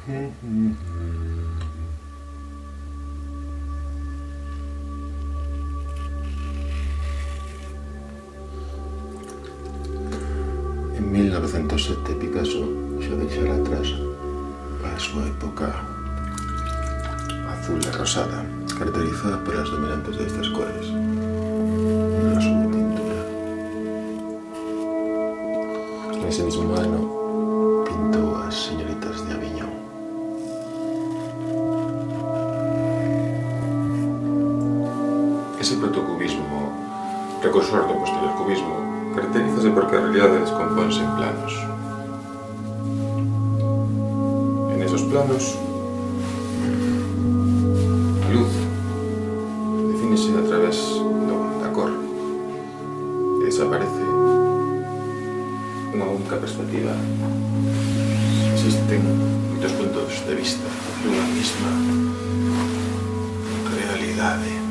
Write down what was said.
En 1907 Picasso xa deixara atrás a súa época azul e rosada, caracterizada polas dominantes destas cores na súa pintura. Nese mismo ano pintou as señoritas de Aviñón. Ese protocubismo, precursor do posterior cubismo, caracterízase porque a realidade descompónse en planos. En esos planos, a luz defínese a través da cor e desaparece unha única perspectiva. Existen moitos puntos de vista dunha mesma realidade.